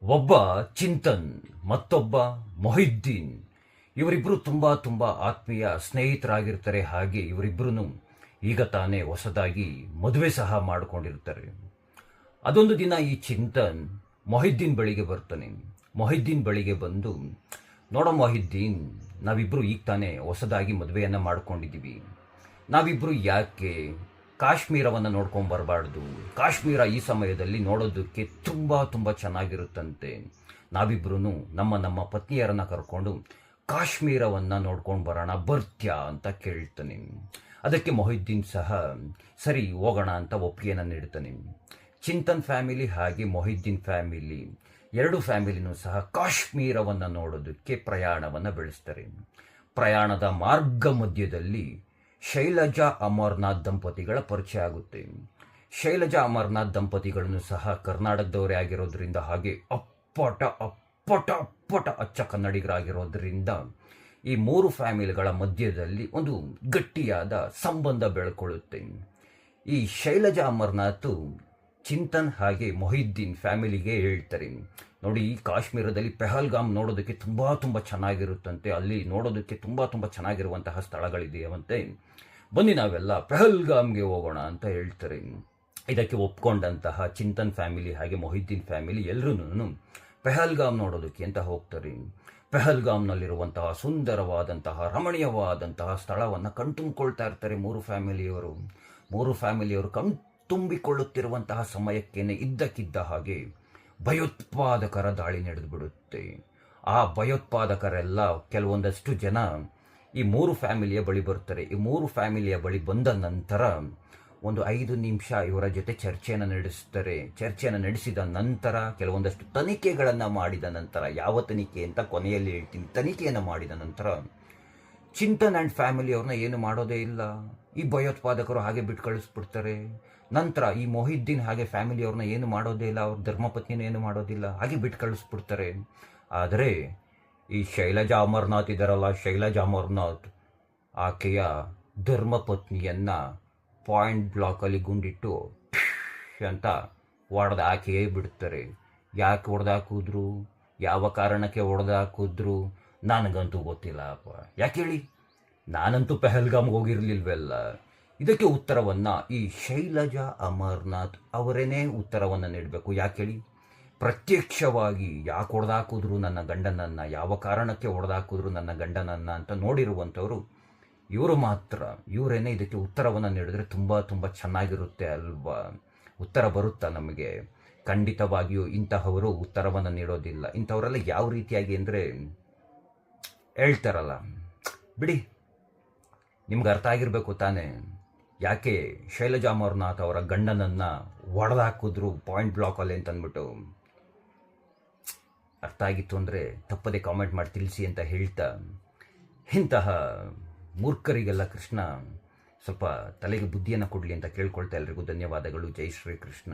ಒಬ್ಬ ಚಿಂತನ್ ಮತ್ತೊಬ್ಬ ಮೊಹಿದ್ದೀನ್. ಇವರಿಬ್ಬರು ತುಂಬಾ ಆತ್ಮೀಯ ಸ್ನೇಹಿತರಾಗಿರ್ತಾರೆ. ಹಾಗೆ ಇವರಿಬ್ಬರೂ ಈಗ ತಾನೇ ಹೊಸದಾಗಿ ಮದುವೆ ಸಹ ಮಾಡಿಕೊಂಡಿರ್ತಾರೆ. ಅದೊಂದು ದಿನ ಈ ಚಿಂತನ್ ಮೊಹಿದ್ದೀನ್ ಬಳಿಗೆ ಬರ್ತಾನೆ. ಮೊಹಿದ್ದೀನ್ ಬಳಿಗೆ ಬಂದು, ನೋಡೋ ಮೊಹಿದ್ದೀನ್, ನಾವಿಬ್ಬರು ಈಗ ತಾನೇ ಹೊಸದಾಗಿ ಮದುವೆಯನ್ನು ಮಾಡ್ಕೊಂಡಿದ್ದೀವಿ. ನಾವಿಬ್ಬರು ಯಾಕೆ ಕಾಶ್ಮೀರವನ್ನು ನೋಡ್ಕೊಂಡು ಬರಬಾರ್ದು? ಕಾಶ್ಮೀರ ಈ ಸಮಯದಲ್ಲಿ ನೋಡೋದಕ್ಕೆ ತುಂಬ ಚೆನ್ನಾಗಿರುತ್ತಂತೆ. ನಾವಿಬ್ಬರೂ ನಮ್ಮ ಪತ್ನಿಯರನ್ನು ಕರ್ಕೊಂಡು ಕಾಶ್ಮೀರವನ್ನು ನೋಡ್ಕೊಂಡು ಬರೋಣ, ಬರ್ತ್ಯಾ ಅಂತ ಕೇಳ್ತಾನೆ. ಅದಕ್ಕೆ ಮೊಹಿದ್ದೀನ್ ಸಹ ಸರಿ ಹೋಗೋಣ ಅಂತ ಒಪ್ಪಿಗೆಯನ್ನು ನೀಡ್ತಾನೆ. ಚಿಂತನ್ ಫ್ಯಾಮಿಲಿ ಹಾಗೆ ಮೊಹಿದ್ದೀನ್ ಫ್ಯಾಮಿಲಿ ಎರಡು ಫ್ಯಾಮಿಲಿನೂ ಸಹ ಕಾಶ್ಮೀರವನ್ನು ನೋಡೋದಕ್ಕೆ ಪ್ರಯಾಣವನ್ನು ಬೆಳೆಸ್ತಾರೆ. ಪ್ರಯಾಣದ ಮಾರ್ಗ ಮಧ್ಯದಲ್ಲಿ ಶೈಲಜಾ ಅಮರ್ನಾಥ್ ದಂಪತಿಗಳ ಪರಿಚಯ ಆಗುತ್ತೆ. ಶೈಲಜಾ ಅಮರ್ನಾಥ್ ದಂಪತಿಗಳನ್ನು ಸಹ ಕರ್ನಾಟಕದವರೇ ಆಗಿರೋದ್ರಿಂದ, ಹಾಗೆ ಅಪ್ಪಟ ಅಚ್ಚ ಕನ್ನಡಿಗರಾಗಿರೋದ್ರಿಂದ ಈ ಮೂರು ಫ್ಯಾಮಿಲಿಗಳ ಮಧ್ಯದಲ್ಲಿ ಒಂದು ಗಟ್ಟಿಯಾದ ಸಂಬಂಧ ಬೆಳ್ಕೊಳ್ಳುತ್ತೆ. ಈ ಶೈಲಜಾ ಅಮರ್ನಾಥ್ ಚಿಂತನ್ ಹಾಗೆ ಮೊಹಿದ್ದೀನ್ ಫ್ಯಾಮಿಲಿಗೆ ಹೇಳ್ತಾರೆ, ನೋಡಿ, ಈ ಕಾಶ್ಮೀರದಲ್ಲಿ ಪೆಹಲ್ಗಾಮ್ ನೋಡೋದಕ್ಕೆ ತುಂಬ ಚೆನ್ನಾಗಿರುತ್ತಂತೆ. ಅಲ್ಲಿ ನೋಡೋದಕ್ಕೆ ತುಂಬ ಚೆನ್ನಾಗಿರುವಂತಹ ಸ್ಥಳಗಳಿದೆಯಂತೆ. ಬನ್ನಿ ನಾವೆಲ್ಲ ಪೆಹಲ್ಗಾಮ್ಗೆ ಹೋಗೋಣ ಅಂತ ಹೇಳ್ತಾರೆ. ಇದಕ್ಕೆ ಒಪ್ಕೊಂಡಂತಹ ಚಿಂತನ್ ಫ್ಯಾಮಿಲಿ ಹಾಗೆ ಮೊಹಿದ್ದೀನ್ ಫ್ಯಾಮಿಲಿ ಎಲ್ಲರೂ ಪೆಹಲ್ಗಾಮ್ ನೋಡೋದಕ್ಕೆ ಅಂತ ಹೋಗ್ತಾರೆ. ಪೆಹಲ್ಗಾಮ್ನಲ್ಲಿರುವಂತಹ ಸುಂದರವಾದಂತಹ ರಮಣೀಯವಾದಂತಹ ಸ್ಥಳವನ್ನು ಕಣ್ತುಂಬಿಕೊಳ್ತಾ ಇರ್ತಾರೆ ಮೂರು ಫ್ಯಾಮಿಲಿಯವರು ಕಣ್ತುಂಬಿಕೊಳ್ಳುತ್ತಿರುವಂತಹ ಸಮಯಕ್ಕೇನೆ ಇದ್ದಕ್ಕಿದ್ದ ಹಾಗೆ ಭಯೋತ್ಪಾದಕರ ದಾಳಿ ನಡೆದು ಬಿಡುತ್ತೆ. ಆ ಭಯೋತ್ಪಾದಕರೆಲ್ಲ ಕೆಲವೊಂದಷ್ಟು ಜನ ಈ ಮೂರು ಫ್ಯಾಮಿಲಿಯ ಬಳಿ ಬರ್ತಾರೆ. ಈ ಮೂರು ಫ್ಯಾಮಿಲಿಯ ಬಳಿ ಬಂದ ನಂತರ ಒಂದು 5 ನಿಮಿಷ ಇವರ ಜೊತೆ ಚರ್ಚೆಯನ್ನು ನಡೆಸ್ತಾರೆ. ಚರ್ಚೆಯನ್ನು ನಡೆಸಿದ ನಂತರ ಕೆಲವೊಂದಷ್ಟು ತನಿಖೆಗಳನ್ನು ಮಾಡಿದ ನಂತರ, ಯಾವ ತನಿಖೆ ಅಂತ ಕೊನೆಯಲ್ಲಿ ಹೇಳ್ತೀನಿ, ತನಿಖೆಯನ್ನು ಮಾಡಿದ ನಂತರ ಚಿಂತನ್ ಆ್ಯಂಡ್ ಫ್ಯಾಮಿಲಿಯವ್ರನ್ನ ಏನು ಮಾಡೋದೇ ಇಲ್ಲ. ಈ ಭಯೋತ್ಪಾದಕರು ಹಾಗೆ ಬಿಟ್ಟು ಕಳಿಸ್ಬಿಡ್ತಾರೆ. ನಂತರ ಈ ಮೊಹಿದ್ದೀನ್ ಹಾಗೆ ಫ್ಯಾಮಿಲಿಯವ್ರನ್ನ ಏನು ಮಾಡೋದೇ ಇಲ್ಲ, ಅವ್ರ ಧರ್ಮಪತ್ನಿನೂ ಏನು ಮಾಡೋದಿಲ್ಲ, ಹಾಗೆ ಬಿಟ್ಟು ಕಳಿಸ್ಬಿಡ್ತಾರೆ. ಆದರೆ ಈ ಶೈಲಜಾ ಅಮರ್ನಾಥ್ ಇದ್ದಾರಲ್ಲ, ಶೈಲಜಾ ಅಮರ್ನಾಥ್ ಆಕೆಯ ಧರ್ಮಪತ್ನಿಯನ್ನು ಪಾಯಿಂಟ್ ಬ್ಲಾಕಲ್ಲಿ ಗುಂಡಿಟ್ಟು ಅಂತ ಹೊಡೆದು ಹಾಕಿಯೇ ಬಿಡ್ತಾರೆ. ಯಾಕೆ ಹೊಡೆದಾಕಿದ್ರು, ಯಾವ ಕಾರಣಕ್ಕೆ ಹೊಡೆದಾಕಿದ್ರು ನನಗಂತೂ ಗೊತ್ತಿಲ್ಲ ಅಪ್ಪ. ಯಾಕೆ ಹೇಳಿ, ನಾನಂತೂ ಪೆಹಲ್ಗಾಮ್ಗೆ ಹೋಗಿರಲಿಲ್ವಲ್ಲ. ಇದಕ್ಕೆ ಉತ್ತರವನ್ನು ಈ ಶೈಲಜಾ ಅಮರ್ನಾಥ್ ಅವರೇನೇ ಉತ್ತರವನ್ನು ನೀಡಬೇಕು. ಯಾಕೆ ಹೇಳಿ, ಪ್ರತ್ಯಕ್ಷವಾಗಿ ಯಾಕೆ ಹೊಡೆದಾಕಿದ್ರು ನನ್ನ ಗಂಡನನ್ನು, ಯಾವ ಕಾರಣಕ್ಕೆ ಹೊಡೆದಾಕಿದ್ರು ನನ್ನ ಗಂಡನನ್ನು ಅಂತ ನೋಡಿರುವಂಥವ್ರು ಇವರು ಮಾತ್ರ. ಇವರೇನೇ ಇದಕ್ಕೆ ಉತ್ತರವನ್ನು ನೀಡಿದ್ರೆ ತುಂಬ ಚೆನ್ನಾಗಿರುತ್ತೆ ಅಲ್ವಾ? ಉತ್ತರ ಬರುತ್ತಾ ನಮಗೆ? ಖಂಡಿತವಾಗಿಯೂ ಇಂತಹವರು ಉತ್ತರವನ್ನು ನೀಡೋದಿಲ್ಲ. ಇಂಥವರೆಲ್ಲ ಯಾವ ರೀತಿಯಾಗಿ ಅಂದರೆ ಹೇಳ್ತಾರಲ್ಲ, ಬಿಡಿ, ನಿಮ್ಗೆ ಅರ್ಥ ಆಗಿರಬೇಕು ತಾನೇ ಯಾಕೆ ಶೈಲಜಾ ಅಮರ್ನಾಥ್ ಅವರ ಗಂಡನನ್ನು ಹೊಡೆದಾಕಿದ್ರು ಪಾಯಿಂಟ್ ಬ್ಲಾಕಲ್ಲಿ ಅಂತಂದ್ಬಿಟ್ಟು. ಅರ್ಥ ಆಗಿತ್ತು ಅಂದರೆ ತಪ್ಪದೆ ಕಾಮೆಂಟ್ ಮಾಡಿ ತಿಳಿಸಿ ಅಂತ ಹೇಳ್ತಾ, ಇಂತಹ ಮೂರ್ಖರಿಗೆಲ್ಲ ಕೃಷ್ಣ ಸ್ವಲ್ಪ ತಲೆಗೆ ಬುದ್ಧಿಯನ್ನು ಕೊಡಲಿ ಅಂತ ಕೇಳ್ಕೊಳ್ತಾ ಎಲ್ರಿಗೂ ಧನ್ಯವಾದಗಳು. ಜೈ ಶ್ರೀ ಕೃಷ್ಣ.